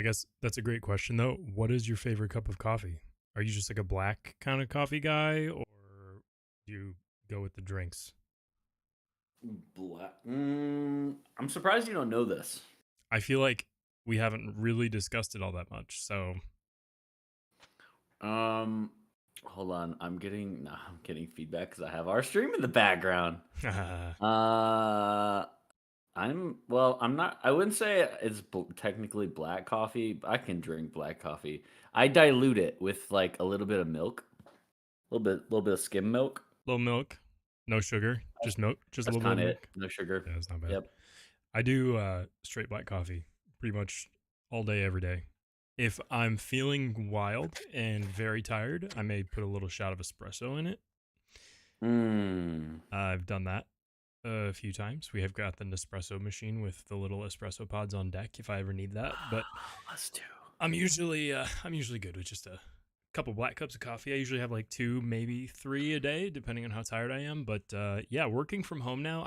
I guess that's a great question, though. What is your favorite cup of coffee? Are you just like a black kind of coffee guy, or do you go with the drinks? I'm surprised you don't know this. I feel like we haven't really discussed it all that much. So, Um, Hold on. I'm getting feedback because I have our stream in the background. Uh, I'm not. I wouldn't say it's technically black coffee, but I can drink black coffee. I dilute it with like a little bit of milk, little bit of skim milk. low milk, no sugar, just milk, just a That's little bit kind of of it. milk. No sugar. Yeah, it's not bad. Yep. I do straight black coffee pretty much all day, every day. If I'm feeling wild and very tired, I may put a little shot of espresso in it. Mm. I've done that a few times. We have got the Nespresso machine with the little espresso pods on deck if I ever need that. But Us too. I'm usually good with just a couple black cups of coffee. I usually have like two, maybe three a day, depending on how tired I am. But yeah, working from home now,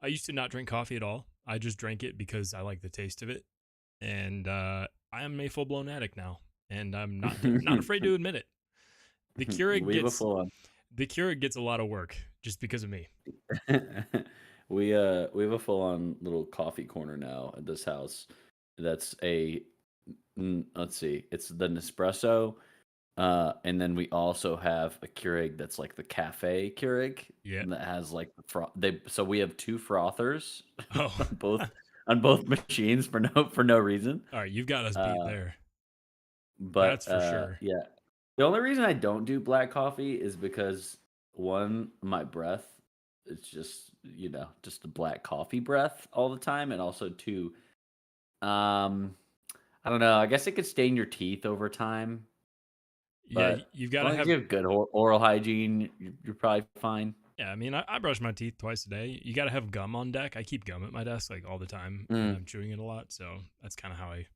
I used to not drink coffee at all. I just drank it because I like the taste of it, and I am a full blown addict now, and I'm not afraid to admit it. The Keurig we have a gets full on. the Keurig gets a lot of work just because of me. We have a full on little coffee corner now at this house. That's let's see, it's the Nespresso. And then we also have a Keurig that's like the cafe Keurig Yeah. that has like the so we have two frothers Oh, on both machines for no reason. all right. You've got us beat Uh, there. but That's for sure. yeah, the only reason I don't do black coffee is because one, my breath, it's just just a black coffee breath all the time, and also two, um, I don't know. I guess it could stain your teeth over time. Yeah, But you've as got to long as have. you have good oral hygiene, you're probably fine. Yeah, I mean, I brush my teeth twice a day. You got to have gum on deck. I keep gum at my desk like all the time, and Mm. I'm chewing it a lot. So that's kind of how I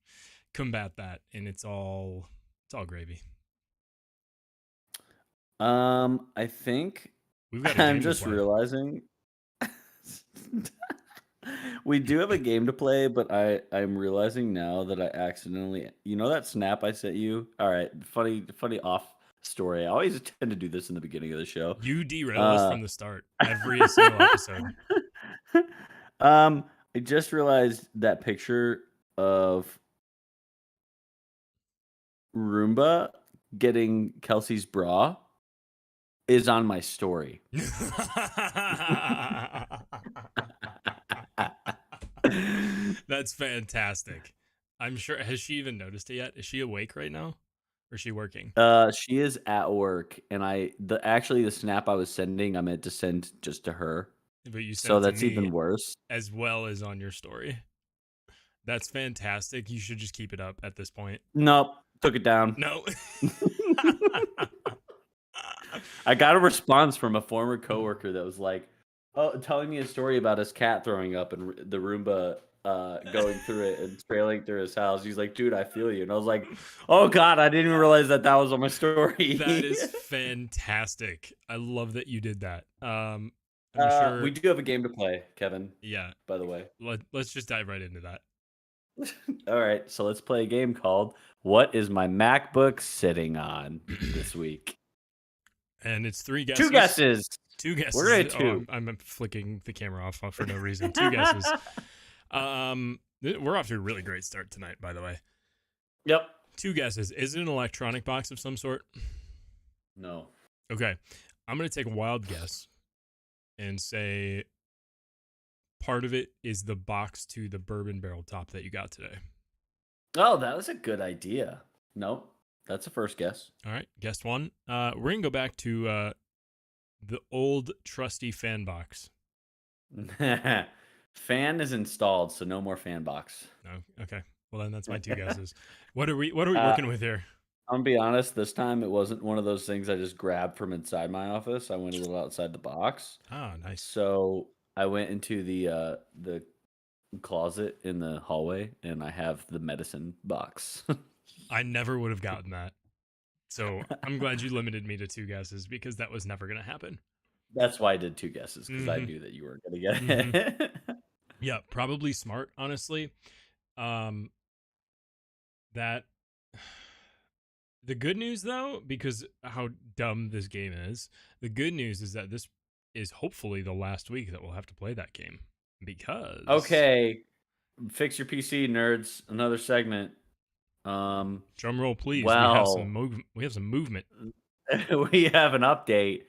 combat that, and it's all gravy. I think We've got a I'm game to just play. realizing we do have a game to play, but I'm realizing now that I accidentally, that snap I sent you. All right, funny off story. I always tend to do this in the beginning of the show. You derail us Uh, from the start every single episode. um, I just realized that picture of Roomba getting Kelsey's bra is on my story. That's fantastic. I'm sure. Has she even noticed it yet? Is she awake right now? Or is she working? She is at work, and the snap I was sending, I meant to send just to her, But you sent so it to that's me even worse. as well as on your story. That's fantastic. You should just keep it up at this point. Nope, took it down. No. I got a response from a former coworker that was like, "Oh, telling me a story about his cat throwing up and the Roomba going through it and trailing through his house." He's like, "Dude, I feel you," and I was like, "Oh God, I didn't even realize that was on my That story." is fantastic. I love that you did that. I'm We sure. do have a game to play, Kevin. Yeah. By the way. Let's just dive right into that. All right, so let's play a game called "What is my MacBook sitting on" this week. And it's three Two guesses. guesses. Two We're guesses. gonna Oh, two. I'm flicking the camera off for no reason. Two guesses. We're off to a really great start tonight, by the way. Yep. Two guesses. Is it an electronic box of some sort? No. Okay. I'm going to take a wild guess and say part of it is the box to the bourbon barrel top that you got today. Oh, that was a good idea. Nope. That's a first guess. All right. Guess one. We're going to go back to the old trusty fan box. Fan is installed, so no more fan box. No. Okay. Well, then that's my two guesses. What are we Uh, working with here? I'm gonna be honest. This time, it wasn't one of those things I just grabbed from inside my office. I went a little outside the box. Ah, nice. So I went into the closet in the hallway, and I have the medicine box. I never would have gotten that. So I'm glad you limited me to two guesses because that was never going to happen. That's why I did two guesses, because I Mm-hmm. knew that you weren't gonna get Mm-hmm. it. Yeah, probably smart, honestly. Um, That the good news, though, because how dumb this game is, the good news is that this is hopefully the last week that we'll have to play that game. Because Okay, fix your PC, nerds. Another segment. drum roll, please. Well, We have some movement. we have an update.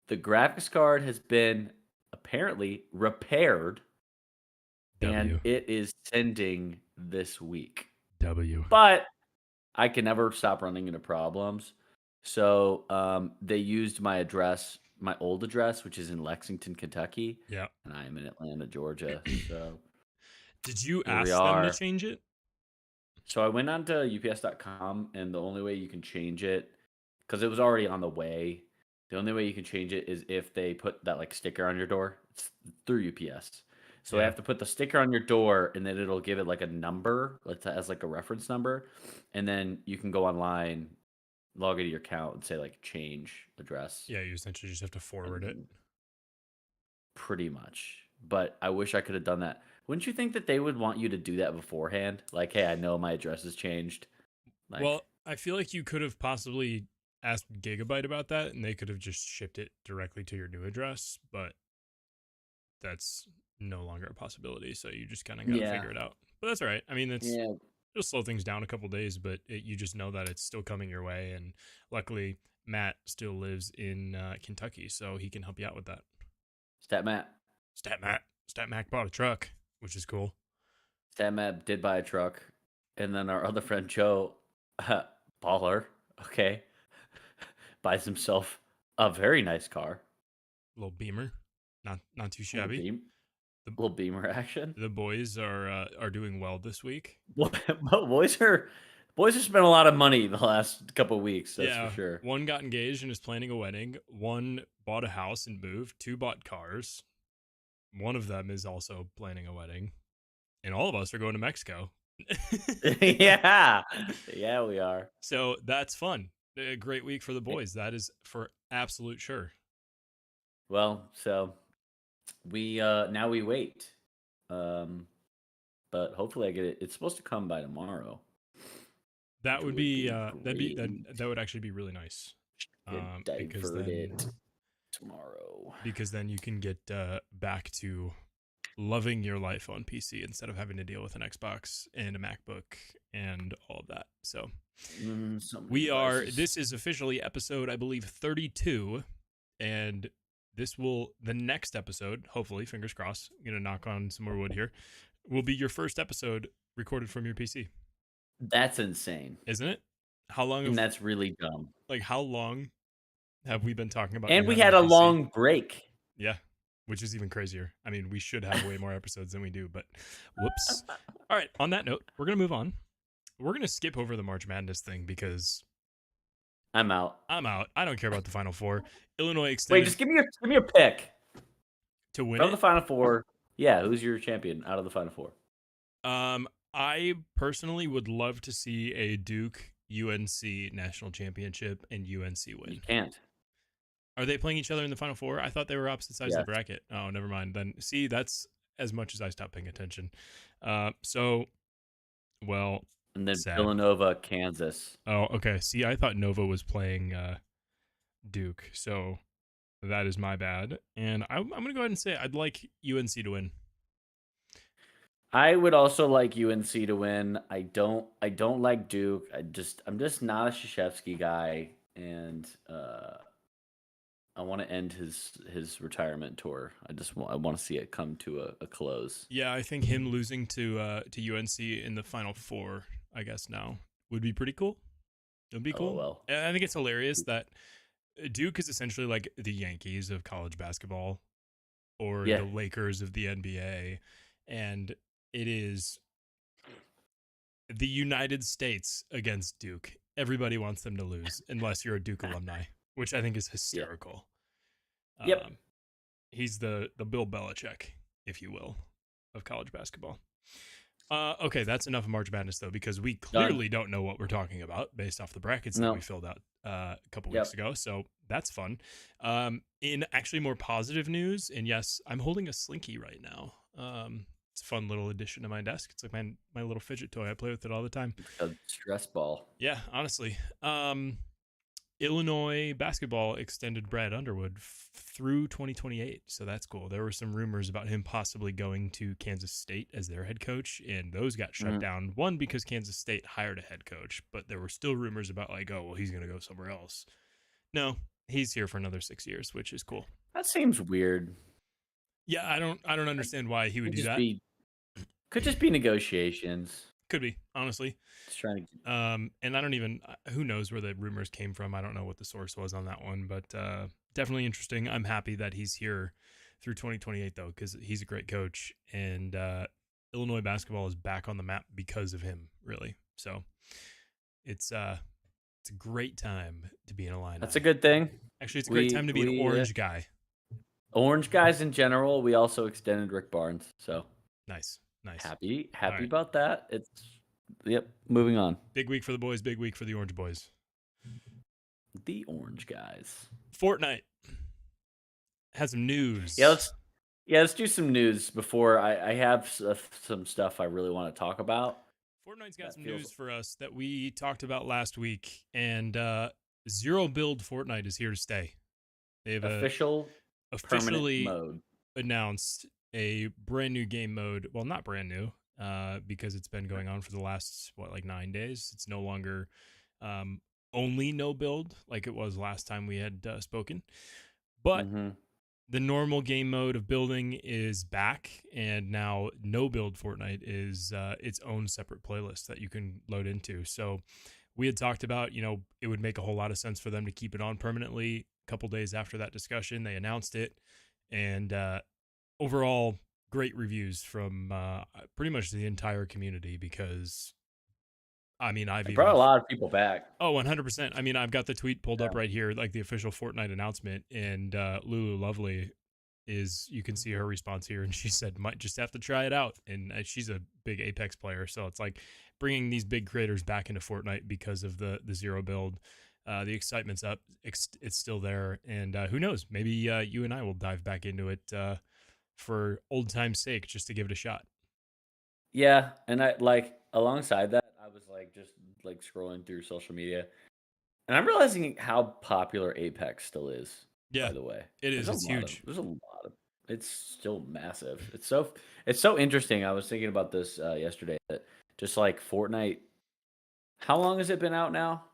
The graphics card has been apparently repaired, and W it is sending this week. W. But I can never stop running into problems. So they used my address, my old address, which is in Lexington, Kentucky, Yeah. and I am in Atlanta, Georgia. So Did you here we ask them to are. change it? So I went on to ups.com, and the only way you can change it, because it was already on the way, the only way you can change it is if they put that like sticker on your door. It's through UPS. So they Yeah. have to put the sticker on your door, and then it'll give it like a number, as like a reference number, and then you can go online, log into your account, and say like change address, Yeah, you essentially just have to forward it. and pretty much. But I wish I could have done that. Wouldn't you think that they would want you to do that beforehand? Like, hey, I know my address has changed. Like, Well, I feel like you could have possibly asked Gigabyte about that, and they could have just shipped it directly to your new address, but that's no longer a possibility. So you just kind of got to yeah, figure it out. But that's all right. I mean, it's yeah. it'll slow things down a couple days, but you just know that it's still coming your way. And luckily, Matt still lives in Kentucky, so he can help you out with that. Stat Matt. Stat Mac bought a truck, which is cool. Stat Matt did buy a truck, and then our other friend Joe, baller, okay, buys himself a very nice car, Little Beamer, not too little shabby. beam, The little Beamer action. the boys are doing well this week. Boys are spending a lot of money the last couple of weeks. That's for Yeah, sure. one got engaged and is planning a wedding. One bought a house and moved. Two bought cars. One of them is also planning a wedding, and all of us are going to Mexico. Yeah, yeah, we are. So that's fun. A great week for the boys. That is for absolute sure. Well, so we now we wait. Um, but hopefully I get it. It's supposed to come by tomorrow. That Which would would be be that would actually be really nice. Get Because then diverted tomorrow. you can get back to loving your life on PC instead of having to deal with an Xbox and a MacBook and all of that. So So many we are. devices. This is officially episode, I believe, 32, and the next episode, hopefully, fingers crossed. I'm gonna knock on some more wood here. Will be your first episode recorded from your PC, That's insane. isn't it? How long And have that's really dumb. how long have we been talking about And you we having had a a PC? long break. Yeah, which is even crazier. I mean, we should have way more episodes than we do, but whoops. All right, on that note, we're going to move on. We're going to skip over the March Madness thing because I'm out. I'm out. I don't care about the Final Four. Illinois extended Wait, just give me a pick. to win From it. the Final Four. Yeah, who's your champion out of the Final Four? I personally would love to see a Duke UNC national championship and UNC win. You can't. Are they playing each other in the Final Four? I thought they were opposite sides of Yes. the bracket. Oh, never mind. Then see, that's as much as I stopped paying attention. Well, And then sad. Villanova, Kansas. Oh, okay. See, I thought Nova was playing Duke, so that is my bad. And I'm going to go ahead and say I'd like UNC to win. I would also like UNC to win. I don't like Duke. I'm just not a Krzyzewski guy, and I want to end his retirement tour. I want to see it come to a close. Yeah, I think him losing to UNC in the Final Four, I guess now, would be pretty cool. It would be cool. LOL. And I think it's hilarious that Duke is essentially like the Yankees of college basketball or Yeah. the Lakers of the NBA. And it is the United States against Duke. Everybody wants them to lose unless you're a Duke alumni, which I think is hysterical. Yep. He's the Bill Belichick, if you will, of college basketball. Okay, that's enough of March Madness, though, because we clearly don't know what we're talking about based off the brackets that we filled out a couple weeks ago. So that's fun. In actually more positive news, and yes, I'm holding a Slinky right now. It's a fun little addition to my desk. It's like my little fidget toy. I play with it all the time. A stress ball. Yeah, honestly. Illinois basketball extended Brad Underwood through 2028, so that's cool. There were some rumors about him possibly going to Kansas State as their head coach, and those got shut down. One, because Kansas State hired a head coach, but there were still rumors about like, oh, well, he's going to go somewhere else. No, he's here for another 6 years, which is cool. That seems weird. Yeah, I don't understand why he would do that. Could just be negotiations. Could be, honestly. Just trying to. And I don't even. Who knows where the rumors came from? I don't know what the source was on that one, but definitely interesting. I'm happy that he's here through 2028 though, because he's a great coach, and Illinois basketball is back on the map because of him. Really, so it's a great time to be in a line. That's a good thing. Actually, it's a great time to be an Orange guy. Orange guys in general. We also extended Rick Barnes, so nice. Happy about that. Moving on. Big week for the boys. Big week for the Orange boys. The Orange guys. Fortnite has some news. Let's do some news before I have some stuff I really want to talk about. Fortnite's got some news for us that we talked about last week, and Zero Build Fortnite is here to stay. They've officially mode. Announced a brand new game mode. Well, not brand new, because it's been going on for the last 9 days. It's no longer only no build like it was last time we had spoken, but the normal game mode of building is back, and now no build Fortnite is its own separate playlist that you can load into. So we had talked about, it would make a whole lot of sense for them to keep it on permanently. A couple days after that discussion, they announced it, and overall, great reviews from pretty much the entire community, because, I've brought a lot of people back. Oh, 100%. I've got the tweet pulled up right here, like the official Fortnite announcement, and Lulu Lovely you can see her response here, and she said, might just have to try it out. And she's a big Apex player, so it's like bringing these big creators back into Fortnite because of the zero build. The excitement's up. It's still there, and who knows? Maybe you and I will dive back into it for old time's sake, just to give it a shot. Yeah, and I alongside that, I was just scrolling through social media, and I'm realizing how popular Apex still is. Yeah, by the way, it is. It's huge. There's a lot of. It's still massive. It's so interesting. I was thinking about this yesterday. That just Fortnite. How long has it been out now?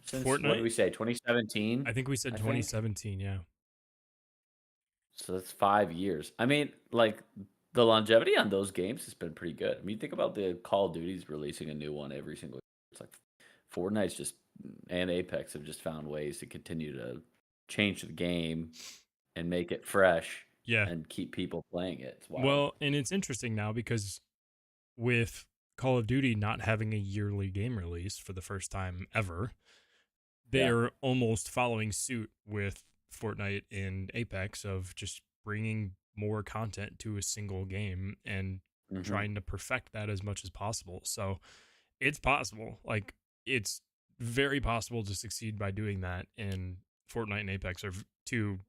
Since Fortnite? What did we say? 2017. I think we said 2017. Yeah. So that's 5 years. The longevity on those games has been pretty good. You think about the Call of Duty's releasing a new one every single year. It's Fortnite's and Apex have just found ways to continue to change the game and make it fresh. Yeah. And keep people playing it. It's wild. Well, and it's interesting now because with Call of Duty not having a yearly game release for the first time ever, they are almost following suit with Fortnite and Apex of just bringing more content to a single game and trying to perfect that as much as possible. So it's possible. It's very possible to succeed by doing that, and Fortnite and Apex are two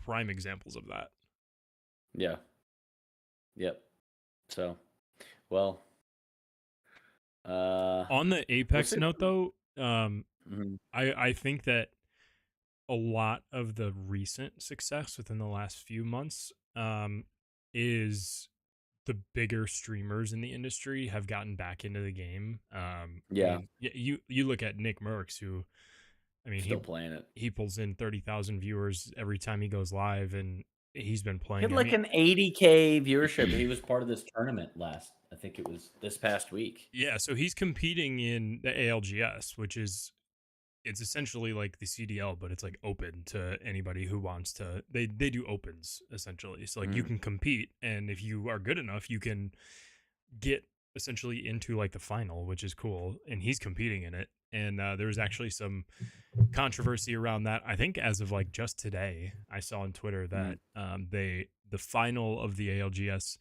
prime examples of that. Yeah. Yep. So, well, on the Apex note though, I think that a lot of the recent success within the last few months is the bigger streamers in the industry have gotten back into the game. You look at Nick Merckx, who still playing it. He pulls in 30,000 viewers every time he goes live, and he's been playing. He had an 80K viewership. He was part of this tournament I think it was this past week. Yeah, so he's competing in the ALGS, which is it's essentially like the CDL, but it's open to anybody who wants to. They do opens essentially, so you can compete, and if you are good enough, you can get essentially into the final, which is cool. And he's competing in it, and there was actually some controversy around that. I think as of just today, I saw on Twitter that the final of the ALGS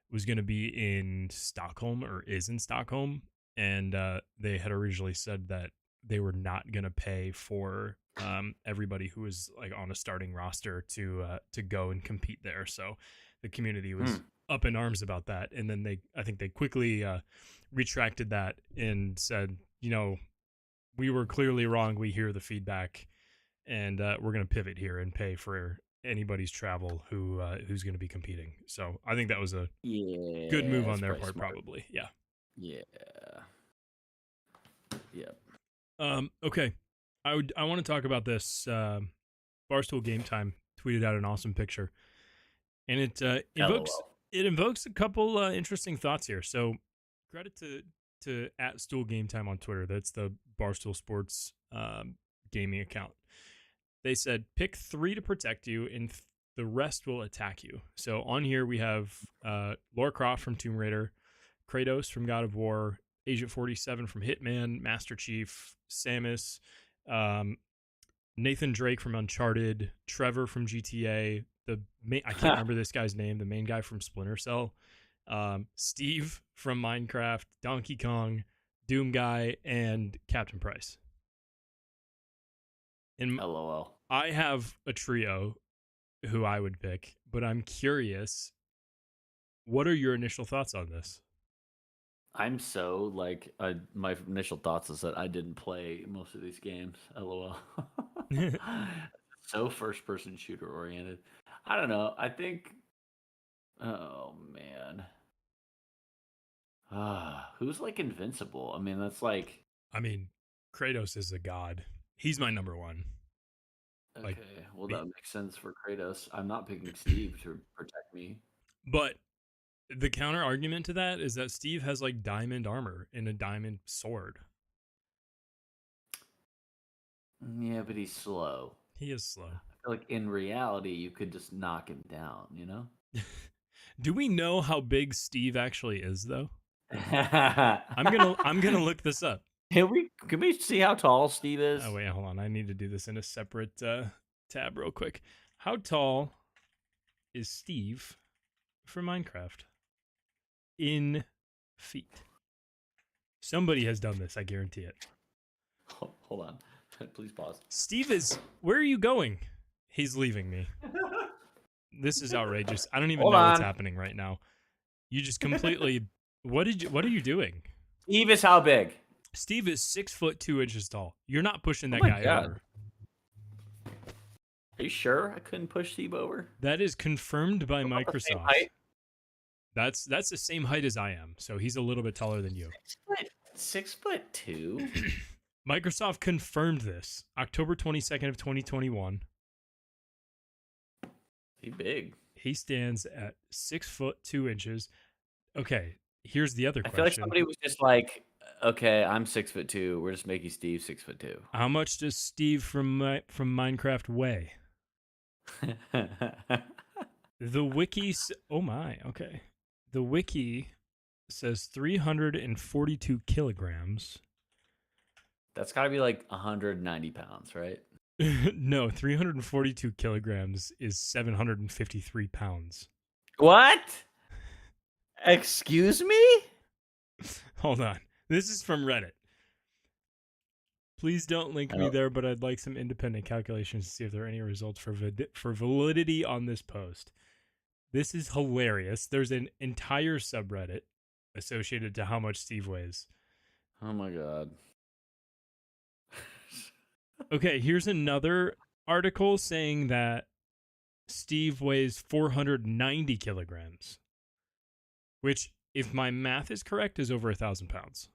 was going to be in Stockholm, or is in Stockholm, and they had originally said that they were not going to pay for everybody who was on a starting roster to go and compete there. So the community was up in arms about that, and then I think they quickly retracted that and said, we were clearly wrong. We hear the feedback, and we're going to pivot here and pay for anybody's travel who's going to be competing. So I think that was a good move on it's their probably part, smart. probably. Yeah. Yeah. Yep. Okay. I want to talk about this. Barstool Game Time tweeted out an awesome picture, and it invokes LOL. a couple interesting thoughts here. So credit to at Stool Game Time on Twitter. That's the Barstool Sports gaming account. They said pick 3 to protect you, and the rest will attack you. So on here we have Lara Croft from Tomb Raider, Kratos from God of War, Agent 47 from Hitman, Master Chief, Samus, Nathan Drake from Uncharted, Trevor from GTA, I can't remember this guy's name, the main guy from Splinter Cell, Steve from Minecraft, Donkey Kong, Doom Guy, and Captain Price. And LOL. I have a trio who I would pick, but I'm curious, what are your initial thoughts on this? I'm so like my initial thoughts is that I didn't play most of these games. LOL. So first person shooter oriented. I don't know. I think. Oh man. Who's like invincible? I mean, that's like. I mean, Kratos is a god. He's my number one. Okay, Like, well that makes sense for Kratos. I'm not picking Steve to protect me. but the counter argument to that is that Steve has like diamond armor and a diamond sword. Yeah, but he's slow. He is slow. I feel like in reality, you could just knock him down. You know. Do we know how big Steve actually is, though? I'm gonna look this up. Can we see how tall Steve is? Oh wait, hold on. I need to do this in a separate tab real quick. How tall is Steve for Minecraft in feet? Somebody has done this. I guarantee it. Hold on. Please pause. Steve is. Where are you going? He's leaving me. This is outrageous. I don't even know what's happening right now. You just completely. What are you doing? Steve is how big? Steve is 6'2" tall. You're not pushing that guy over. Are you sure I couldn't push Steve over? That is confirmed by Microsoft. That's the same height as I am, so he's a little bit taller than you. 6'2". Microsoft confirmed this October 22nd of 2021. He's big. He stands at 6'2". Okay, here's the other question. I feel like somebody was just like, okay, I'm 6'2". We're just making Steve 6'2". How much does Steve from Minecraft weigh? The wiki. Oh my. Okay. The wiki says 342 kilograms. That's got to be like 190 pounds, right? No, 342 kilograms is 753 pounds. What? Excuse me? Hold on. This is from Reddit. Please don't link me there, but I'd like some independent calculations to see if there are any results for validity on this post. This is hilarious. There's an entire subreddit associated to how much Steve weighs. Oh my god. Okay, here's another article saying that Steve weighs 490 kilograms, which, if my math is correct, is over 1,000 pounds.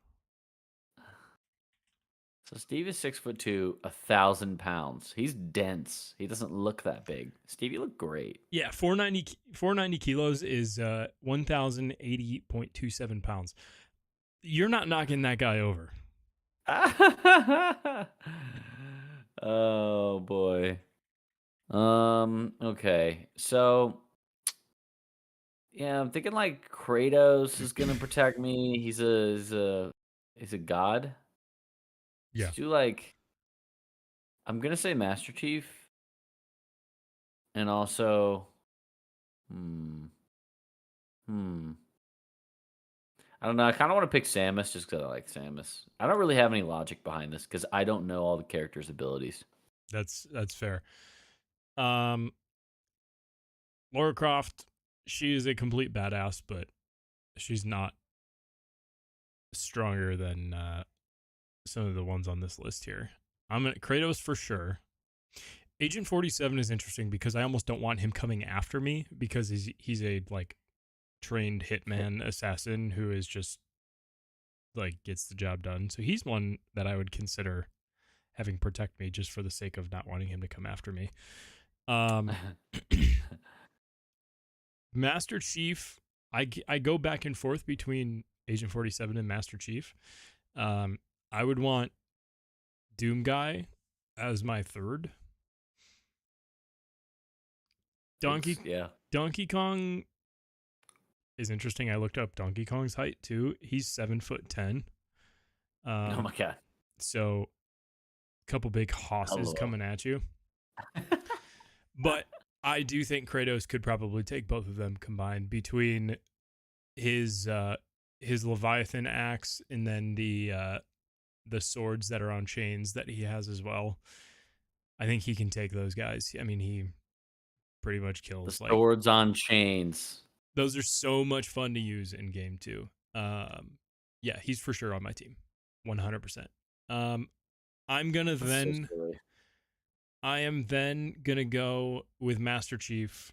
So Steve is 6'2", 1,000 pounds. He's dense. He doesn't look that big. Steve, you look great. Yeah, 490 kilos is 1,080.27 pounds. You're not knocking that guy over. Oh boy. Okay. So yeah, I'm thinking like Kratos is gonna protect me. He's a god. Yeah. Let's do like, I'm gonna say Master Chief. And also I don't know. I kind of want to pick Samus just because I like Samus. I don't really have any logic behind this because I don't know all the characters' abilities. That's fair. Lara Croft, she is a complete badass, but she's not stronger than some of the ones on this list here. I'm gonna Kratos for sure. Agent 47 is interesting because I almost don't want him coming after me because he's a like trained hitman assassin who is just like gets the job done. So he's one that I would consider having protect me just for the sake of not wanting him to come after me. Master Chief, I go back and forth between Agent 47 and Master Chief. I would want Doom Guy as my third. Donkey Kong is interesting. I looked up Donkey Kong's height too. He's 7'10". Oh my god! So, a couple big hosses coming at you. But I do think Kratos could probably take both of them combined between his Leviathan axe and then the swords that are on chains that he has as well. I think he can take those guys. I mean, he pretty much kills the swords on chains. Those are so much fun to use in game too. Yeah, he's for sure on my team, 100%. I'm gonna then. I am then gonna go with Master Chief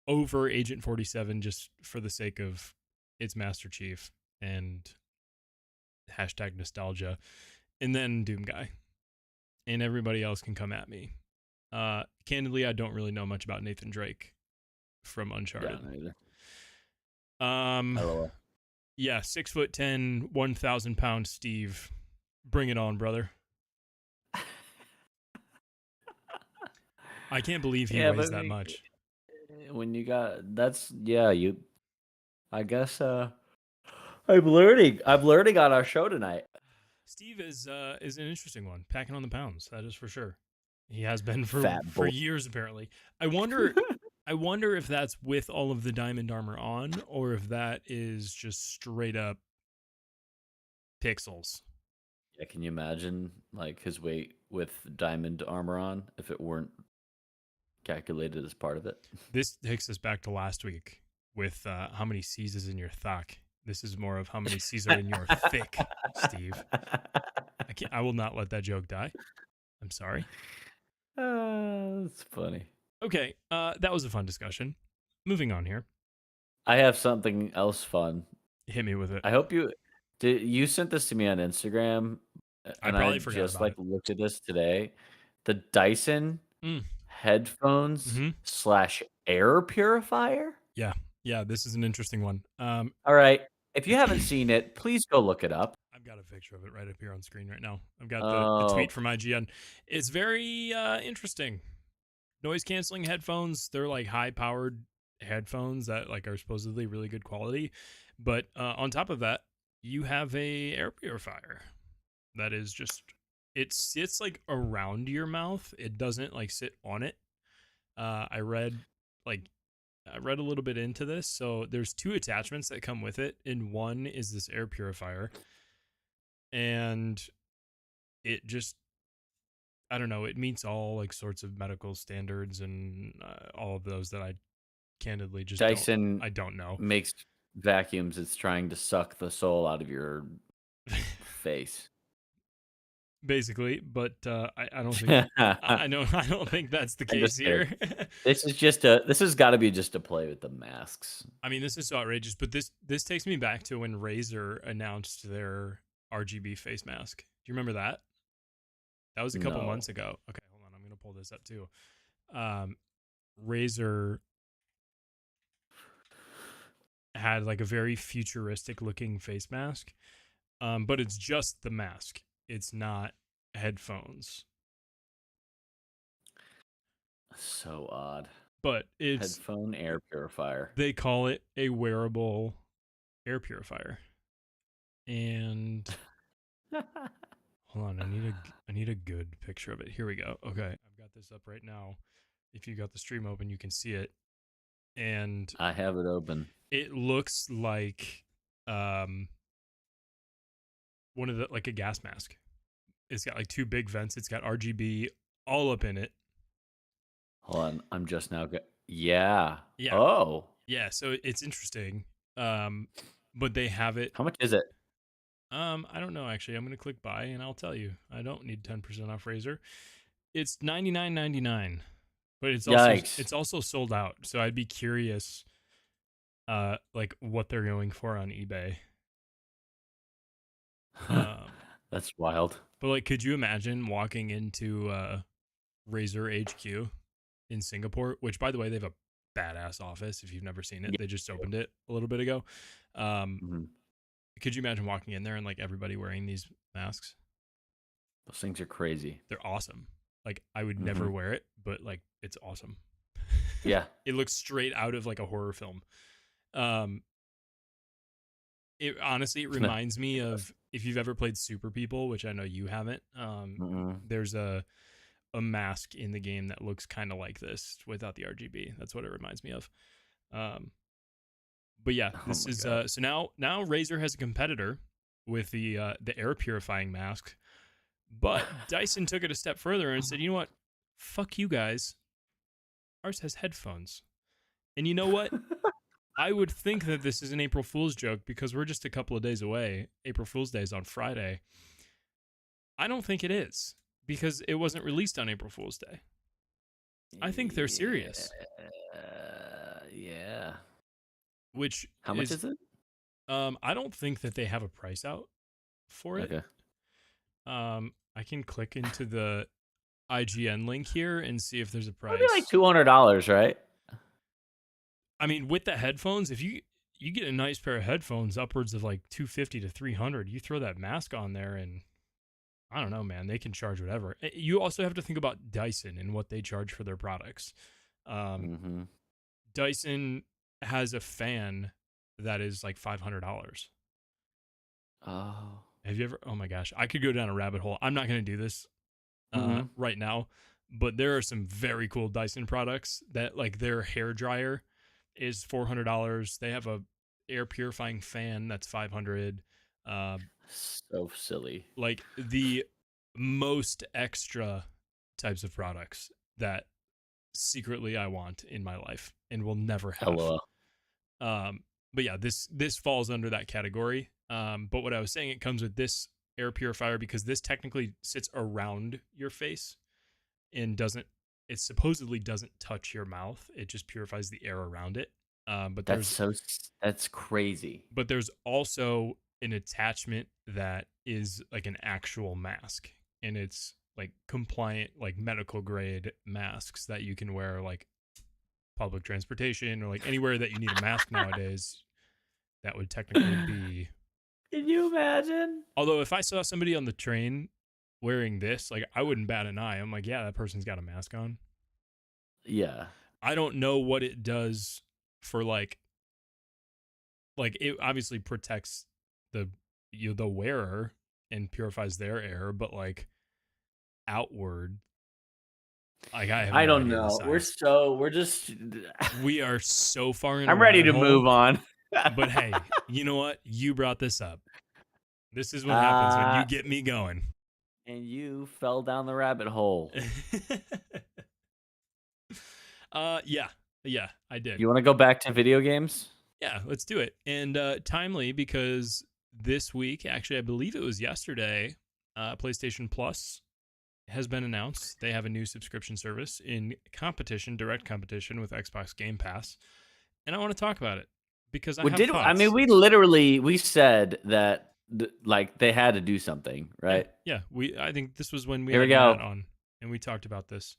over Agent 47 just for the sake of it's Master Chief and hashtag nostalgia, and then Doom Guy, and everybody else can come at me. Candidly, I don't really know much about Nathan Drake from Uncharted. Yeah, 6'10", 1,000 pound Steve. Bring it on, brother. I can't believe he weighs that much. When you got you. I guess I'm learning on our show tonight. Steve is an interesting one, packing on the pounds. That is for sure. He has been for years apparently. I wonder if that's with all of the diamond armor on, or if that is just straight up pixels. Yeah, can you imagine like his weight with diamond armor on if it weren't calculated as part of it? This takes us back to last week with how many C's is in your thuck. This is more of how many C's are in your thick, Steve. I will not let that joke die. I'm sorry. That's funny. Okay, that was a fun discussion. Moving on here. I have something else fun. Hit me with it. I hope you sent this to me on Instagram. I probably forgot just about it. Looked at this today. The Dyson headphones / air purifier. Yeah, this is an interesting one. All right, if you haven't seen it, please go look it up. I've got a picture of it right up here on screen right now. I've got the tweet from IGN. It's very interesting. Noise canceling headphones. They're like high powered headphones that like are supposedly really good quality. But on top of that, you have a air purifier that is just, it sits like around your mouth. It doesn't like sit on it. I read a little bit into this. So there's 2 attachments that come with it. And one is this air purifier. And it just, I don't know, it meets all like sorts of medical standards and all of those that I candidly just Dyson I don't know. Makes vacuums. It's trying to suck the soul out of your face. Basically, but I don't think I don't think that's the case here. This has got to be just to play with the masks. I mean, this is so outrageous, but this takes me back to when Razer announced their RGB face mask. Do you remember that? That was a couple months ago. Okay, hold on. I'm going to pull this up too. Razer had like a very futuristic looking face mask, but it's just the mask. It's not headphones. So odd. But it's headphone air purifier. They call it a wearable air purifier. And hold on, I need a good picture of it. Here we go. Okay, I've got this up right now. If you got the stream open, you can see it. And I have it open. It looks like one of the like a gas mask. It's got like 2 big vents. It's got RGB all up in it. Hold on, I'm just now. Yeah. Yeah. Oh. Yeah, so it's interesting. But they have it. How much is it? I don't know actually. I'm gonna click buy and I'll tell you. I don't need 10% off Razer. It's $99.99, but Yikes. it's also sold out. So I'd be curious, like what they're going for on eBay. Um, That's wild. but like, could you imagine walking into Razer HQ in Singapore? Which, by the way, they have a badass office. If you've never seen it, Yeah. they just opened it a little bit ago. Mhm. Could you imagine walking in there and like everybody wearing these masks? Those things are crazy. They're awesome. Like I would never wear it, but like it's awesome. Yeah. It looks straight out of like a horror film. Um, it honestly it reminds me of if you've ever played Super People, which I know you haven't. There's a mask in the game that looks kind of like this without the RGB. That's what it reminds me of. But yeah, this is God. so now Razer has a competitor with the air purifying mask. But Dyson took it a step further and said, "You know what? Fuck you guys. Ours has headphones." And you know what? I would think that this is an April Fool's joke because we're just a couple of days away. April Fool's Day is on Friday. I don't think it is because it wasn't released on April Fool's Day. I think they're serious. Yeah. Which How much is it? I don't think that they have a price out for it. Okay. I can click into the IGN link here and see if there's a price. Maybe like $200, right? I mean, with the headphones, if you get a nice pair of headphones upwards of like 250 to 300, you throw that mask on there and I don't know, man, they can charge whatever. You also have to think about Dyson and what they charge for their products. Dyson has a fan that is like $500. Oh. Have you ever? Oh my gosh, I could go down a rabbit hole. I'm not going to do this right now, but there are some very cool Dyson products that like their hair dryer is $400. They have a air purifying fan that's $500. So silly. Like the most extra types of products that secretly I want in my life and will never have. LOL. But yeah, this falls under that category. But what I was saying, it comes with this air purifier because this technically sits around your face and it supposedly doesn't touch your mouth. It just purifies the air around it. But that's crazy. But there's also an attachment that is like an actual mask, and it's like compliant, like medical grade masks that you can wear like public transportation or like anywhere that you need a mask nowadays. That would technically be. Can you imagine? Although if I saw somebody on the train wearing this, like I wouldn't bat an eye. I'm like, yeah, that person's got a mask on. Yeah. I don't know what it does for like it obviously protects the wearer and purifies their air, but like outward, like I don't know. We are so far in. I'm ready to move on. But hey, you know what? You brought this up. This is what happens when you get me going. And you fell down the rabbit hole. Yeah, I did. You want to go back to video games? Yeah, let's do it. And timely because this week, actually, I believe it was yesterday, PlayStation Plus has been announced. They have a new subscription service in direct competition with Xbox Game Pass. And I want to talk about it because I have thoughts. I mean, we said that like they had to do something, right? Yeah. I think this was when we Here had we go. Matt on and we talked about this.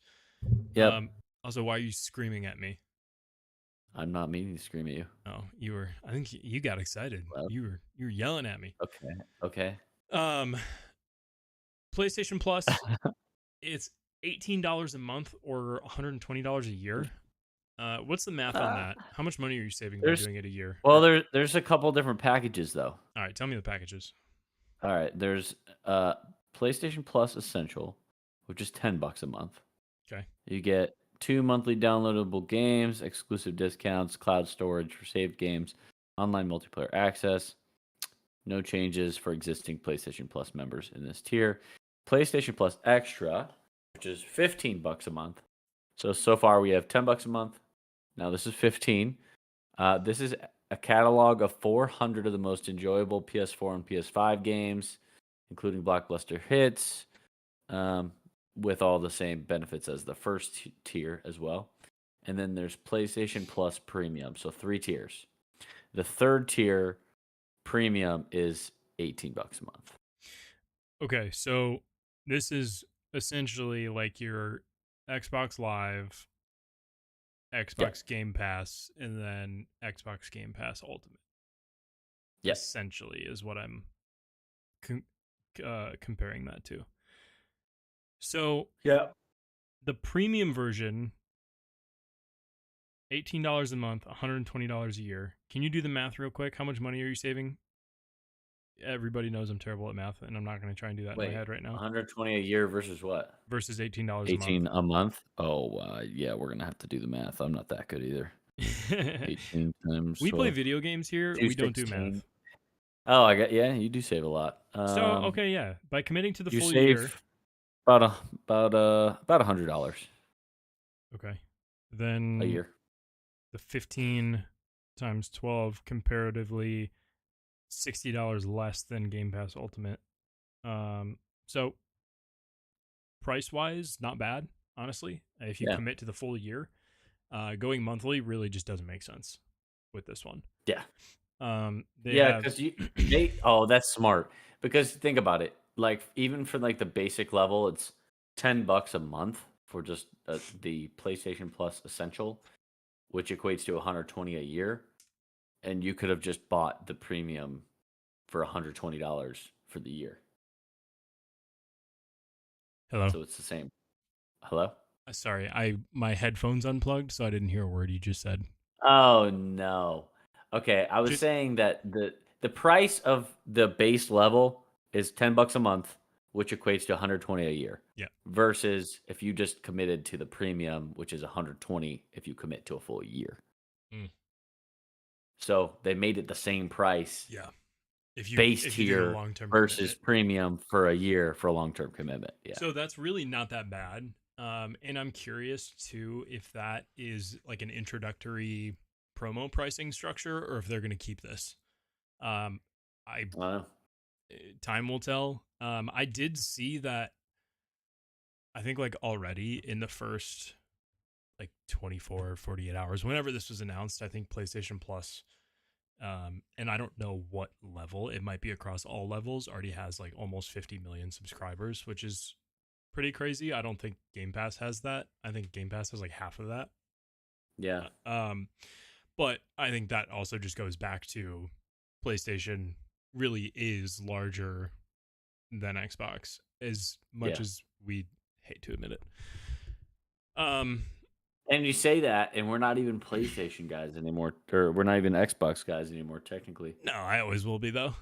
Yep. Also, why are you screaming at me? I'm not meaning to scream at you. Oh, you were. I think you got excited. Well, you were yelling at me. Okay. PlayStation Plus, it's $18 a month or $120 a year. What's the math on that? How much money are you saving by doing it a year? Well, there's a couple different packages though. All right, tell me the packages. All right, there's PlayStation Plus Essential, which is $10 a month. Okay. You get 2 monthly downloadable games, exclusive discounts, cloud storage for saved games, online multiplayer access. No changes for existing PlayStation Plus members in this tier. PlayStation Plus Extra, which is $15 a month. So far we have $10 a month. Now this is $15. This is a catalog of 400 of the most enjoyable PS4 and PS5 games, including blockbuster hits, um, with all the same benefits as the first tier as well. And then there's PlayStation Plus Premium, so 3 tiers. The third tier premium is $18 a month. Okay, so this is essentially like your Xbox Live, Yep. Xbox Game Pass, and then Xbox Game Pass Ultimate. Yep. Essentially, is what I'm comparing that to. So Yeah. the premium version, $18 a month, $120 a year. Can you do the math real quick? How much money are you saving? Everybody knows I'm terrible at math, and I'm not going to try and do that in my Wait, head right now. 120 a year versus what? Versus $18 a month. 18 a month? Oh, yeah, we're gonna have to do the math. I'm not that good either. 18 times We play 12, video games here. We don't do 216. math. Oh, yeah, you do save a lot. So okay, yeah. By committing to the You full year, save about $100 okay, a then year. the 15 times 12 comparatively $60 less than Game Pass Ultimate. So price wise, not bad, honestly. If you Yeah, commit to the full year, going monthly really just doesn't make sense with this one. yeah, They yeah. have Because that's smart. Because think about it. Like even for like the basic level, it's $10 a month for just the PlayStation Plus Essential, which equates to 120 a year. And you could have just bought the premium for $120 for the year. hello. So it's the same. Hello? Sorry, my headphones unplugged, so I didn't hear a word you just said. Oh no. Okay, I was Just saying that the price of the base level is $10 a month, which equates to 120 a year. yeah, Versus if you just committed to the premium, which is 120 if you commit to a full year. mm, So they made it the same price, yeah. base If you do the tier long term versus commitment, premium for a year for a long-term commitment. Yeah. so that's really not that bad. And I'm curious too if that is like an introductory promo pricing structure or if they're going to keep this. Um, I Uh, Time will tell. I did see that. I think like already in the first like 24 or 48 hours, whenever this was announced, I think PlayStation Plus, and I don't know what level, it might be across all levels, already has like almost 50 million subscribers, which is pretty crazy. I don't think Game Pass has that. I think Game Pass has like half of that. yeah. Uh, Um, but I think that also just goes back to PlayStation really is larger than Xbox, as much Yeah. as we hate to admit it. Um, And you say that, and we're not even PlayStation guys anymore, or we're not even Xbox guys anymore, technically. no, I always will be though.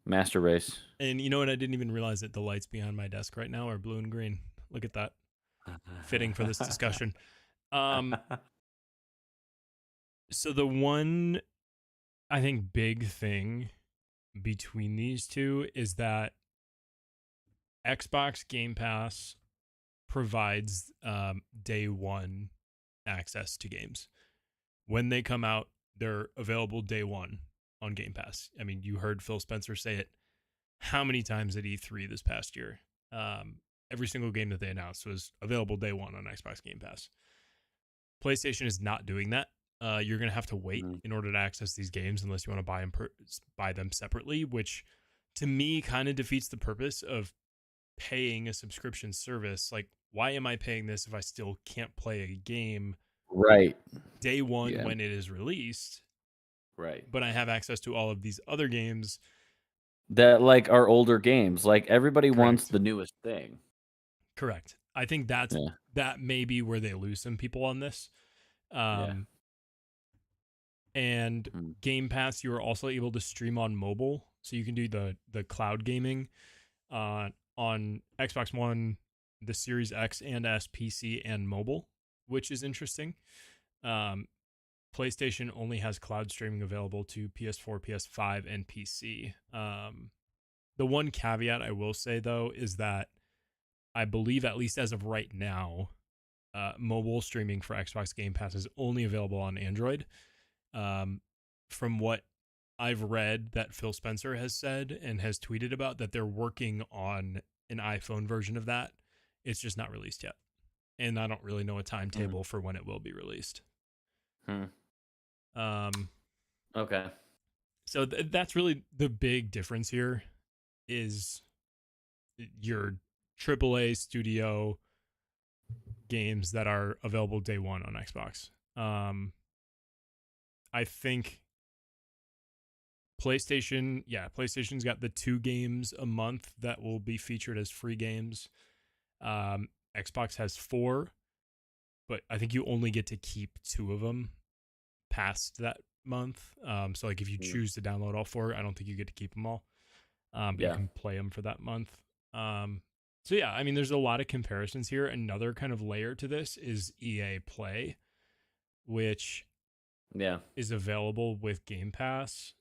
Master Race. And you know what? I didn't even realize that the lights behind my desk right now are blue and green. Look at that. Fitting for this discussion. Um, so the one I think big thing between these two is that Xbox Game Pass provides day one access to games. When they come out, they're available day one on Game Pass. I mean, you heard Phil Spencer say it how many times at E3 this past year. Every single game that they announced was available day one on Xbox Game Pass. PlayStation is not doing that. You're going to have to wait Mhm. in order to access these games unless you want to buy them separately, which to me kind of defeats the purpose of paying a subscription service. Like, why am I paying this if I still can't play a game Right. day one Yeah. when it is released, Right. but I have access to all of these other games? That like our older games. Like everybody wants Correct. the newest thing. Correct. I think Yeah. that may be where they lose some people on this. Yeah. Um, and Mhm. Game Pass, you are also able to stream on mobile, so you can do the cloud gaming on Xbox One, the Series X and S, PC, and mobile, which is interesting. Um, PlayStation only has cloud streaming available to PS4, PS5, and PC. The one caveat I will say though is that I believe, at least as of right now, mobile streaming for Xbox Game Pass is only available on Android. From what I've read that Phil Spencer has said and has tweeted about, that they're working on an iPhone version of that. It's just not released yet. And I don't really know a timetable for when it will be released. Okay. So that's really the big difference here is your AAA studio games that are available day one on Xbox. I think PlayStation's got the 2 games a month that will be featured as free games. Xbox has 4, but I think you only get to keep 2 of them past that month. So like if you choose to download all 4, I don't think you get to keep them all. But you can play them for that month. So yeah, I mean, there's a lot of comparisons here. Another kind of layer to this is EA Play, which is available with Game Pass,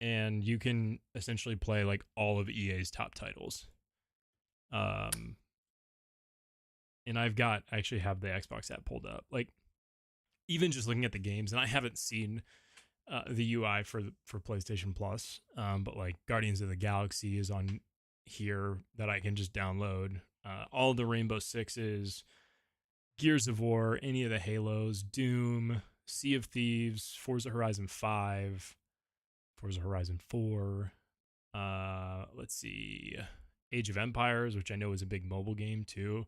and you can essentially play like all of EA's top titles. And I actually have the Xbox app pulled up. Like, even just looking at the games, and I haven't seen the UI for PlayStation Plus, but like Guardians of the Galaxy is on here that I can just download. All the Rainbow Sixes, Gears of War, any of the Halos, Doom, Sea of Thieves, Forza Horizon 5, Forza Horizon 4. Let's see, Age of Empires, which I know is a big mobile game too.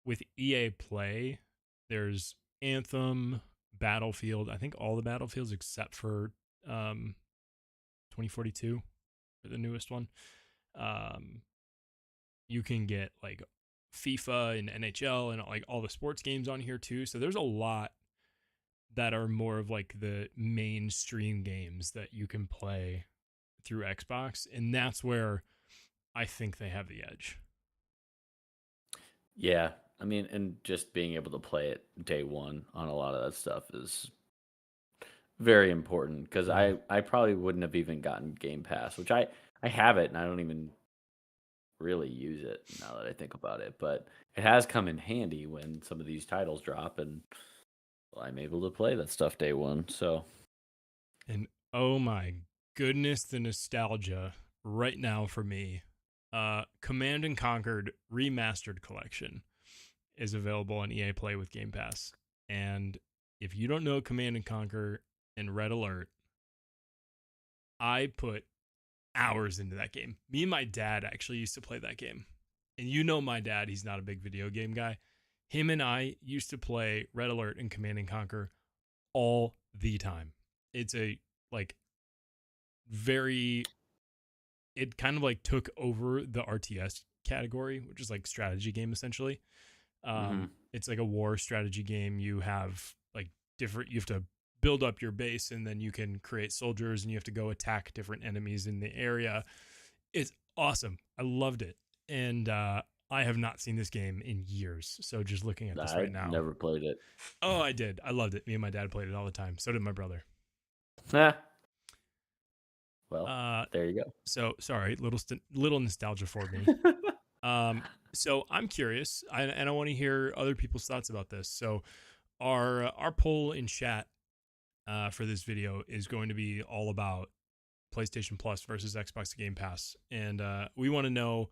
With EA Play, there's Anthem, Battlefield. I think all the Battlefields except for 2042, the newest one. You can get like FIFA and NHL and like all the sports games on here too. So there's a lot that are more of like the mainstream games that you can play through Xbox, and that's where I think they have the edge. Yeah, I mean, and just being able to play it day one on a lot of that stuff is very important, because I probably wouldn't have even gotten Game Pass, which I have it and I don't even really use it now that I think about it, but it has come in handy when some of these titles drop, and I'm able to play that stuff day one. So, and oh my goodness, the nostalgia right now for me. Command and Conquered Remastered Collection is available on EA Play with Game Pass. And if you don't know Command and Conquer and Red Alert, I put hours into that game. Me and my dad actually used to play that game. And you know my dad, he's not a big video game guy. Him and I used to play Red Alert and Command and Conquer all the time. It's a like very, it kind of like took over the RTS category, which is like strategy game essentially. It's like a war strategy game. You have like you have to build up your base, and then you can create soldiers, and you have to go attack different enemies in the area. It's awesome. I loved it. And I have not seen this game in years. So just looking at this right now. Never played it. Oh, I did. I loved it. Me and my dad played it all the time. So did my brother. Well, there you go. So sorry, little nostalgia for me. So I'm curious, and I want to hear other people's thoughts about this. So our poll in chat for this video is going to be all about PlayStation Plus versus Xbox Game Pass, and we want to know,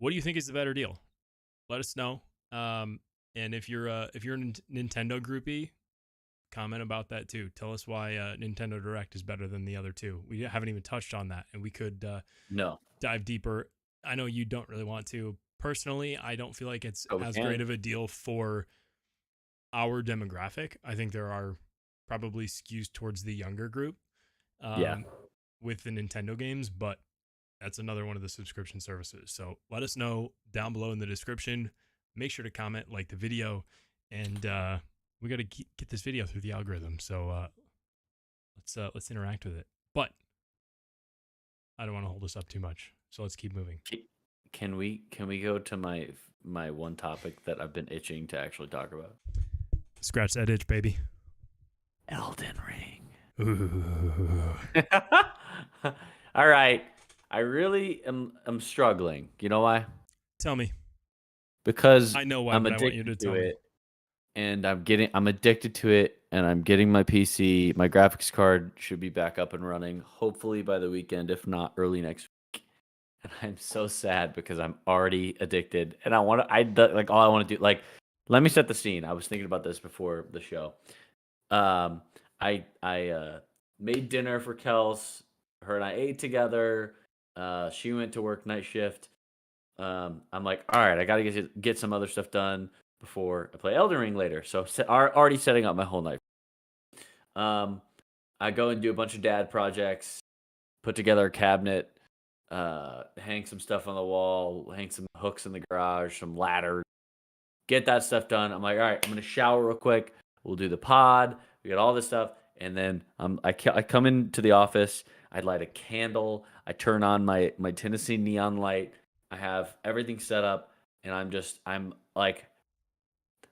what do you think is the better deal? Let us know. And if you're a Nintendo groupie, comment about that too. Tell us why Nintendo Direct is better than the other two. We haven't even touched on that, and we could dive deeper. I know you don't really want to. Personally, I don't feel like it's as great of a deal for our demographic. I think there are probably skews towards the younger group with the Nintendo games, but that's another one of the subscription services. So let us know down below in the description. Make sure to comment, like the video, and we got to get this video through the algorithm. So let's interact with it. But I don't want to hold us up too much, so let's keep moving. Can we go to my one topic that I've been itching to actually talk about? Scratch that itch, baby. Elden Ring. Ooh. All right. I really am struggling. You know why? Tell me. Because I know why, I'm but I addicted want you to tell me. it. and I'm addicted to it, and I'm getting my PC. My graphics card should be back up and running, hopefully by the weekend, if not early next week. And I'm so sad because I'm already addicted, and like all I want to do. Like, let me set the scene. I was thinking about this before the show. Um, I made dinner for Kels. Her and I ate together. She went to work night shift. I'm like, all right, I got to get some other stuff done before I play Elden Ring later. So already setting up my whole night. Um, I go and do a bunch of dad projects, put together a cabinet, hang some stuff on the wall, hang some hooks in the garage, some ladders, get that stuff done. I'm like, all right, I'm gonna shower real quick. We'll do the pod. We got all this stuff, and then I come into the office. I light a candle. I turn on my Tennessee neon light. I have everything set up, and I'm like,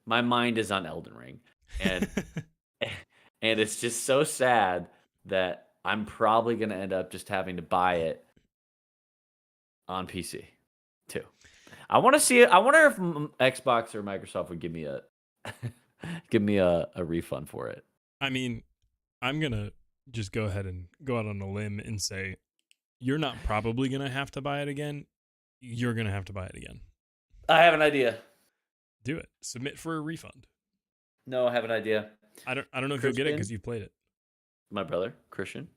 my mind is on Elden Ring, and and it's just so sad that I'm probably gonna end up just having to buy it on PC too. I want to see it. I wonder if Xbox or Microsoft would give me a refund for it. I mean, I'm gonna just go ahead and go out on a limb and say you're not probably gonna have to buy it again. You're gonna have to buy it again. I have an idea. Do it. Submit for a refund. No, I have an idea. I don't know if you'll get it because you've played it. My brother Christian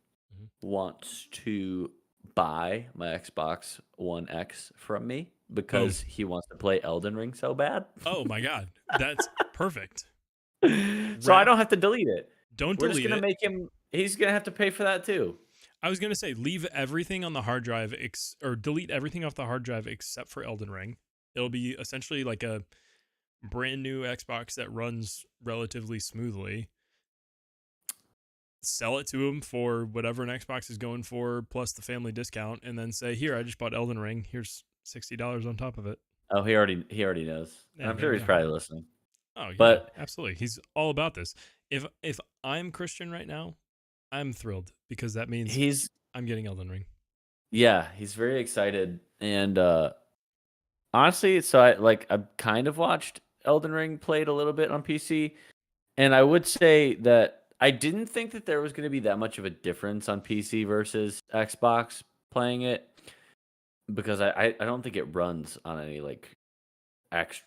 wants to buy my Xbox One X from me because he wants to play Elden Ring so bad. Oh my god, that's perfect. So I don't have to delete it. Don't We're delete just gonna it. make him. He's gonna have to pay for that too. I was gonna say leave everything on the hard drive or delete everything off the hard drive except for Elden Ring. It'll be essentially like a brand new Xbox that runs relatively smoothly. Sell it to him for whatever an Xbox is going for plus the family discount, and then say, "Here, I just bought Elden Ring. Here's $60 on top of it." Oh, he already knows. Yeah, I'm sure he's probably listening. Oh yeah, but absolutely. He's all about this. If I'm Christian right now, I'm thrilled because that means I'm getting Elden Ring. Yeah, he's very excited, and honestly, so I've kind of watched Elden Ring played a little bit on PC, and I would say that I didn't think that there was going to be that much of a difference on PC versus Xbox playing it, because I don't think it runs on any like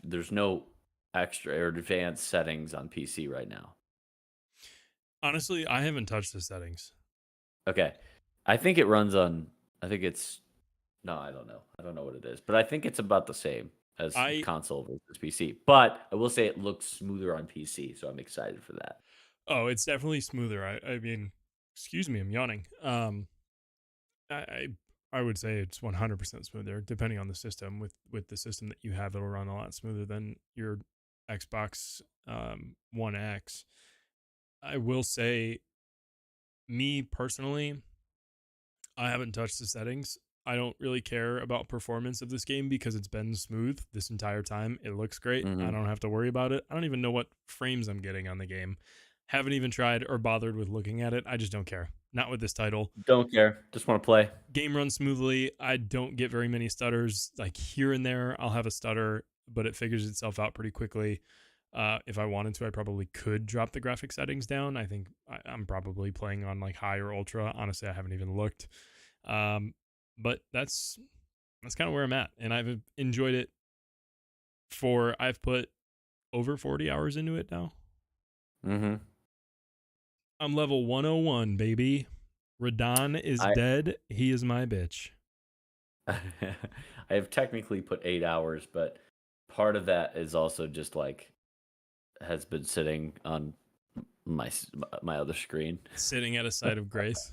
there's no extra or advanced settings on PC right now. Honestly, I haven't touched the settings. Okay. I think it runs on, I think it's, no, I don't know. I don't know what it is, but I think it's about the same as console versus PC. But I will say it looks smoother on PC, so I'm excited for that. Oh, it's definitely smoother. I mean, excuse me, I'm yawning. I would say it's 100% smoother, depending on the system. With the system that you have, it'll run a lot smoother than your Xbox One X. I will say, me personally, I haven't touched the settings. I don't really care about performance of this game because it's been smooth this entire time. It looks great. I don't have to worry about it. I don't even know what frames I'm getting on the game. Haven't even tried or bothered with looking at it. I just don't care. Not with this title. Don't care. Just want to play. Game runs smoothly. I don't get very many stutters. Like here and there, I'll have a stutter, but it figures itself out pretty quickly. If I wanted to, I probably could drop the graphic settings down. I think I'm probably playing on like high or ultra. Honestly, I haven't even looked. But that's kind of where I'm at, and I've enjoyed it. I've put over 40 hours into it now. I'm level 101, baby. Radon is dead. He is my bitch. I have technically put 8 hours, but part of that is also just like has been sitting on my other screen. Sitting at a site of grace.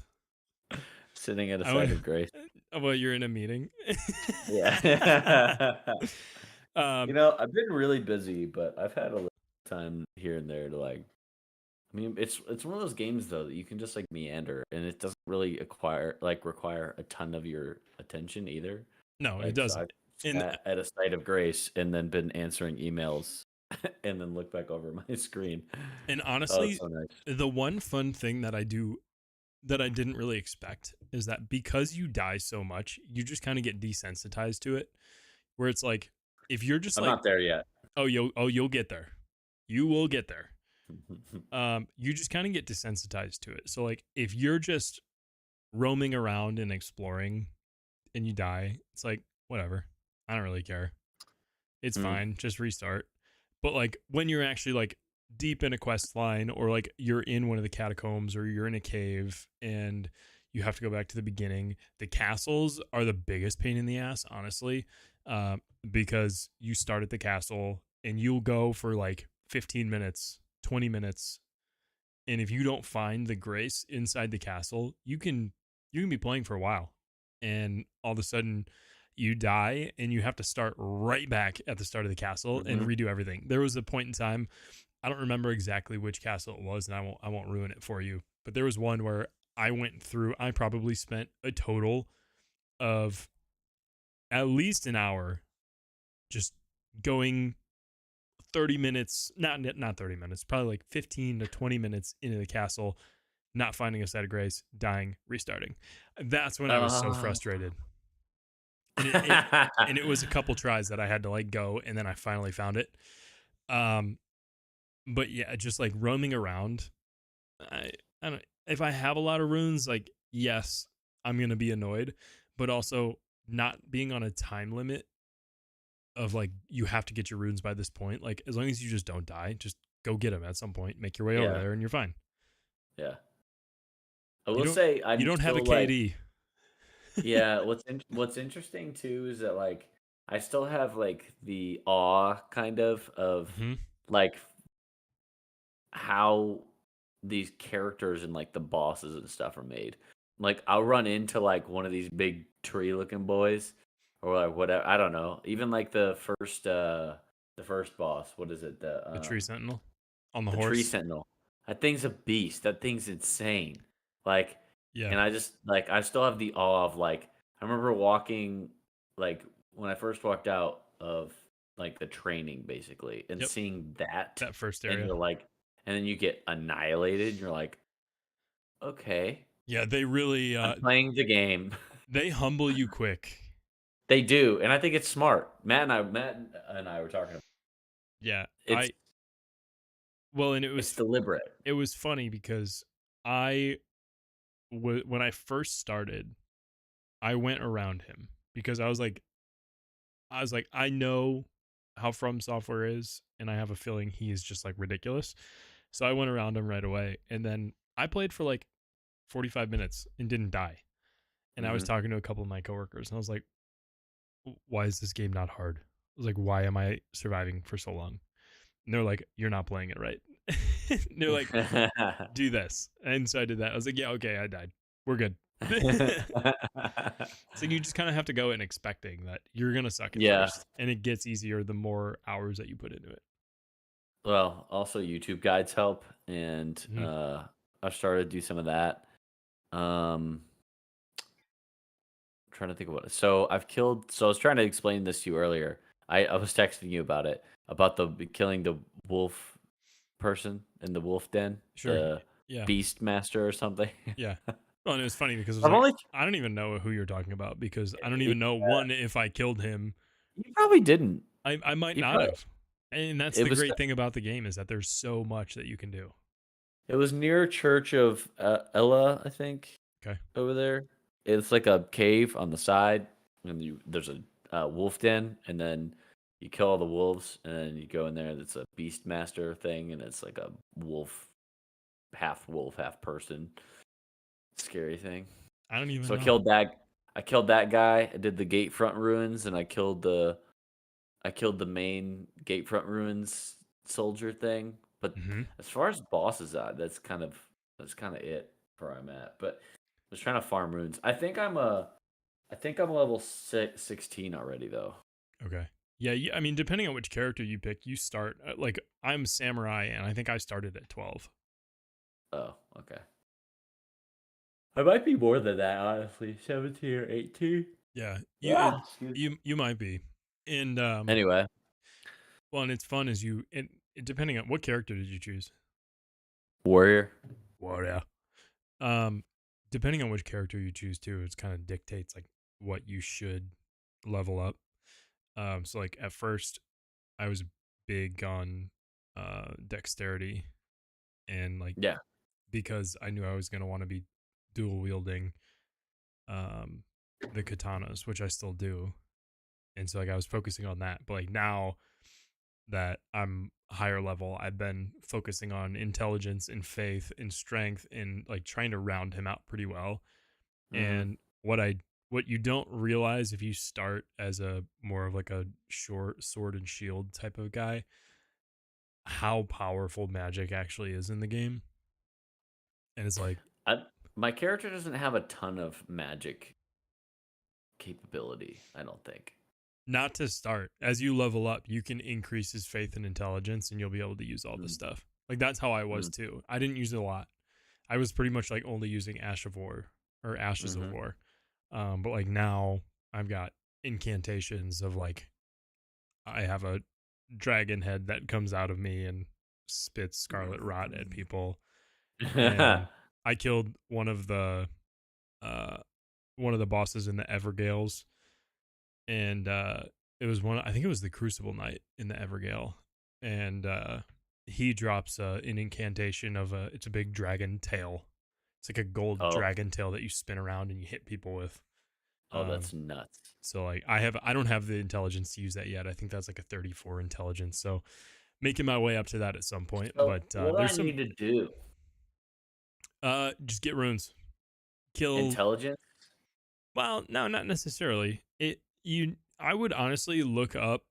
Sitting at a site of grace. Well, you're in a meeting. Yeah. I've been really busy, but I've had a little time here and there to like. I mean, it's one of those games though that you can just like meander, and it doesn't really require a ton of your attention either. No, it doesn't. At a site of grace, and then been answering emails, and then look back over my screen. And honestly, so nice. The one fun thing that I do that I didn't really expect is that because you die so much, you just kind of get desensitized to it. Where it's like, if you're just I'm not there yet. Oh, you'll get there. You will get there. You just kind of get desensitized to it. So like if you're just roaming around and exploring and you die, it's like whatever. I don't really care. It's Mm. fine. Just restart. But like when you're actually like deep in a quest line or like you're in one of the catacombs or you're in a cave and you have to go back to the beginning, the castles are the biggest pain in the ass, honestly, because you start at the castle and you'll go for like 15 minutes, 20 minutes, and if you don't find the grace inside the castle, you can be playing for a while, and all of a sudden you die and you have to start right back at the start of the castle and Mm-hmm. redo everything. There was a point in time, I don't remember exactly which castle it was, and I won't ruin it for you, but there was one where I went through. I probably spent a total of at least an hour just going 30 minutes, not 30 minutes, probably like 15 to 20 minutes into the castle, not finding a set of grace, dying, restarting. That's when I was so Uh, frustrated. And it was a couple tries that I had to like go, and then I finally found it. Um but yeah, just like roaming around. I don't, if I have a lot of runes, like yes, I'm going to be annoyed, but also not being on a time limit of like you have to get your runes by this point. Like as long as you just don't die, just go get them at some point, make your way over yeah, there, and you're fine. yeah. I You will don't say you I'm don't have a still like, KD. yeah. What's interesting too is that like I still have like the awe kind of Hmm. like how these characters and like the bosses and stuff are made. Like I'll run into like one of these big tree looking boys or like whatever. I don't know. Even like the first boss, what is it? The tree sentinel on the The tree horse. sentinel. That thing's a beast. That thing's insane. Like, Yeah. and I just like I still have the awe of like I remember walking like when I first walked out of like the training basically and Yep. seeing that That first and area. you're like and then you get annihilated and you're like, okay, Yeah, they really I'm playing the game. they humble you quick. They do, and I think it's smart. Matt and I were talking about Yeah. it's Well, and it's deliberate. it was funny because I when I first started, I went around him because I was like I know how From Software is, and I have a feeling he is just like ridiculous. So I went around him right away, and then I played for like 45 minutes and didn't die. And I was Hmm. talking to a couple of my coworkers, and I was like, "Why is this game not hard?" I was like, "Why am I surviving for so long?" And they're like, "You're not playing it right." And they're like, "Do this," and so I did that. I was like, "Yeah, okay, I died. We're good." So you just kind of have to go in expecting that you're gonna suck at Yeah. first, and it gets easier the more hours that you put into it. Well, also YouTube guides help, and Hmm. I started to do some of that. Um, trying to think of what. So I've killed. So I was trying to explain this to you earlier. I was texting you about it about the killing the wolf person in the wolf den, Sure. the Yeah. beast master or something. Yeah. Well, and it was funny because I was I've like, only I don't even know who you're talking about because I don't yeah, even know one if I killed him. you probably didn't. I might You not probably have. And that's it the was great thing about the game is that there's so much that you can do. it was near Church of Ella, I think, Okay. over there. It's like a cave on the side, and there's a wolf den, and then you kill all the wolves, and then you go in there. It's a beast master thing, and it's like a wolf, half person, scary thing. I don't even So know. I killed that guy. I did the gate front ruins, and I killed the main gate front ruins soldier thing. But Hmm. as far as bosses, that's kind of it for where I'm at. But I was trying to farm runes. I think I'm level 16 already though. Okay. Yeah, I mean, depending on which character you pick, you start like I'm samurai, and I think I started at 12. Oh, okay. I might be more than that, honestly. 17 or 18. Yeah, Ah, excuse me. you might be, and Anyway, well, and it's fun as depending on what character did you choose. warrior. Well, yeah. Um, depending on which character you choose too, it's kind of dictates like what you should level up. So like at first, I was big on dexterity, and like Yeah. because I knew I was gonna want to be dual wielding um the katanas, which I still do, and so like I was focusing on that. But like now that I'm higher level, I've been focusing on intelligence and faith and strength and like trying to round him out pretty well. Mm-hmm. And what you don't realize if you start as a more of like a short sword and shield type of guy, how powerful magic actually is in the game. And it's like My character doesn't have a ton of magic capability, I don't think. not to start. As you level up, you can increase his faith and intelligence and you'll be able to use all this Mm, stuff. Like that's how I was mm, too. I didn't use it a lot. I was pretty much like only using Ash of War or Ashes of mhm. War. But like now I've got incantations of like I have a dragon head that comes out of me and spits scarlet rot at people. And I killed uh one of the bosses in the Evergales, and it was one, I think it was the Crucible Knight in the Evergale, and he drops an incantation of it's a big dragon tail. It's like a gold Oh, dragon tail that you spin around and you hit people with. oh, Um, that's nuts. so like I don't have the intelligence to use that yet. I think that's like a 34 intelligence. So making my way up to that at some point. So, But what do there's I some need to do? just get runes. Kill, Intelligence? well, no, not necessarily. I would honestly look up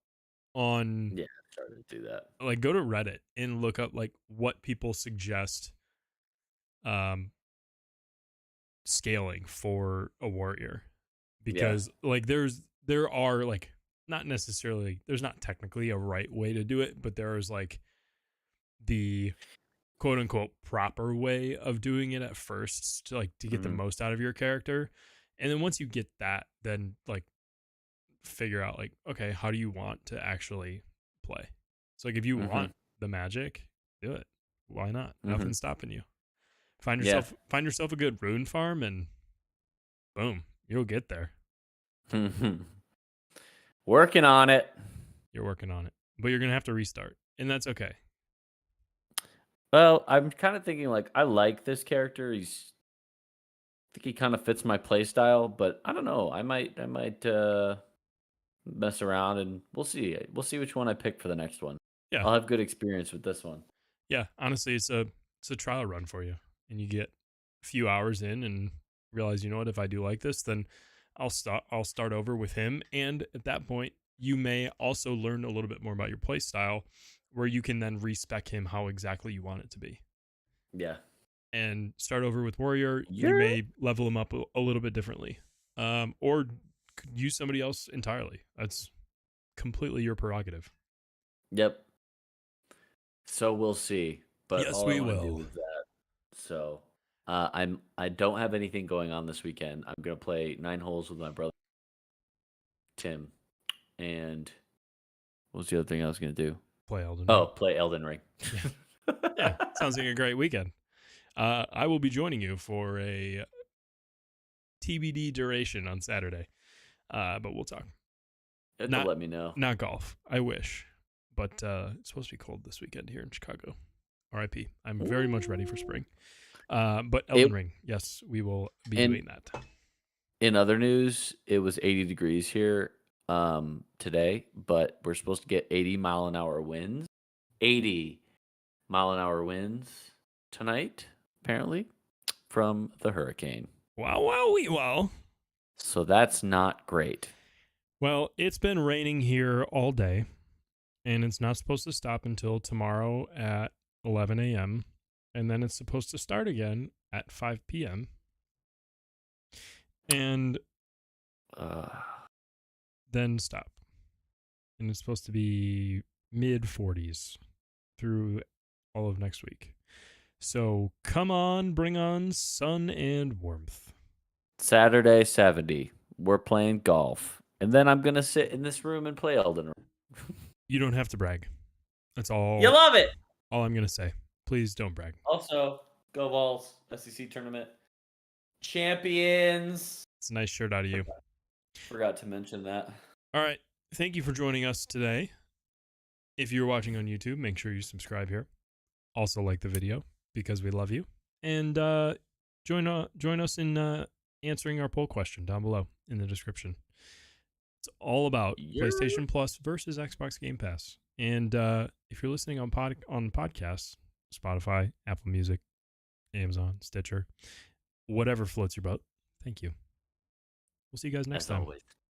on, Yeah, I started to do that. like, go to Reddit and look up like what people suggest um scaling for a warrior, Yeah. because like there are like, not necessarily, there's not technically a right way to do it, but there is like the quote unquote proper way of doing it at first to like to get the Mm-hmm. most out of your character. And then once you get that, then like figure out like, okay, how do you want to actually play? So like if you Mm-hmm. want the magic, do it. Why not? Mm-hmm. Nothing's stopping you. Yeah. Find yourself a good rune farm and boom, you'll get there. Working on it. You're working on it. But you're gonna have to restart. And that's okay. Well, I'm kind of thinking like I like this character. I think he kind of fits my play style, but I don't know. I might mess around and we'll see. We'll see which one I pick for the next one. Yeah. I'll have good experience with this one. Yeah. Honestly, it's a trial run for you. And you get a few hours in and realize, you know what, if I do like this, then I'll start over with him. And at that point, you may also learn a little bit more about your play style, where you can then respec him how exactly you want it to be. Yeah. And start over with warrior. You You're may level him up a little bit differently, or use somebody else entirely. That's completely your prerogative. Yep. So we'll see. But Yes, all I we want to do will. is that. So I don't have anything going on this weekend. I'm gonna play 9 holes with my brother Tim. And what was the other thing I was gonna do? Play Elden Oh, Ring. play Elden Ring. Yeah, yeah. Sounds like a great weekend. I will be joining you for a TBD duration on Saturday. But we'll talk. You have to Not let me know. not golf. I wish, but it's supposed to be cold this weekend here in Chicago. R.I.P. I'm very much ready for spring. But It Elden Ring, yes, we will be in doing that. in other news, it was 80 degrees here today, but we're supposed to get 80-mile-an-hour winds. 80-mile-an-hour winds tonight, apparently, from the hurricane. Wow, wow, wee, wow. So that's not great. Well, it's been raining here all day, and it's not supposed to stop until tomorrow at 11 a.m. And then it's supposed to start again at 5 p.m. and Uh, then stop. And it's supposed to be mid 40s through all of next week. So come on, bring on sun and warmth. Saturday, 70. We're playing golf. And then I'm going to sit in this room and play Elden Ring. You don't have to brag. That's You love it. all I'm going to say. Please don't brag. Also, Go Balls, SEC tournament champions. It's a nice shirt out of you. Forgot to mention that. All right. Thank you for joining us today. If you're watching on YouTube, make sure you subscribe here. Also like the video because we love you. And join us in answering our poll question down below in the description. It's all about PlayStation Plus versus Xbox Game Pass. And if you're listening on podcasts, Spotify, Apple Music, Amazon, Stitcher, whatever floats your boat, thank you. We'll see you guys next time. Always.